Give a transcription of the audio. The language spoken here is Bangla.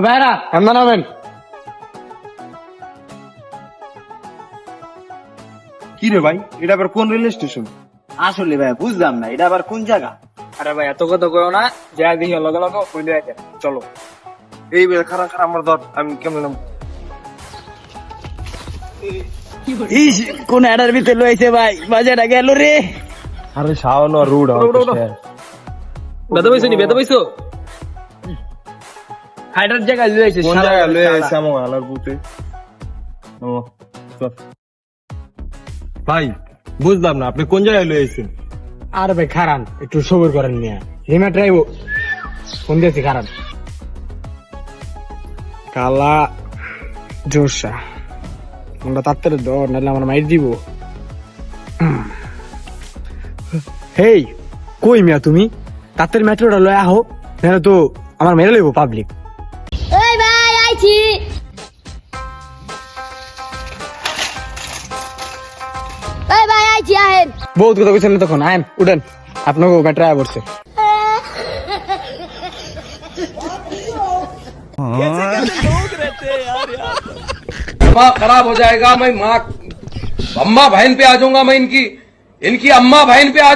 ভাইরা এমন নামেন। কি রে ভাই, এটা আবার কোন রেল স্টেশন? আসলে ভাই বুঝলাম না এটা আবার কোন জায়গা। আরে ভাই এত কথা কইও না, যা দেখি লগে লগে কইলে আছে। চলো। এই বের খারা খারা আমার ধর, আমি কেমন নাম? ইস, কোন এডার ভিতরে লইছে ভাই, বাজারটা গেল রে। আরে শাওন আর রুড বেদা পাইছো নি? বেদা পাইছো? হাইডার জায়গায় লইছে। কোন জায়গায় লয়ে এসে আমার আলার বুতে। ও চল ভাই, বুঝলাম না আপনি কোন জায়গায় লয়ে এসেছেন? আরে ভাই খারান, একটু সবর করেন মিয়া। হিমা ড্রাইভ ফোন দিয়েছি খারান। কালা জোসা আমরা তাড়াতাড়ি দর, নাহলে আমার মাইর দিব। হেই কই মিয়া তুমি? তাড়াতাড়ি মেট্রোটা লয়ে আহো, নাহলে তো আমার মেরে লইব পাবলিক। এই ভাই আইছি। এই ভাই আইছি আহেন। বহুত কথা কইছেন না তখন, আইন উঠেন, আপনাকে মেট্রো আয়া পড়ছে। माँ खराब हो जाएगा। मैं माँ अम्मा बहन पे आ जाऊंगा। मैं इनकी अम्मा बहन पे आ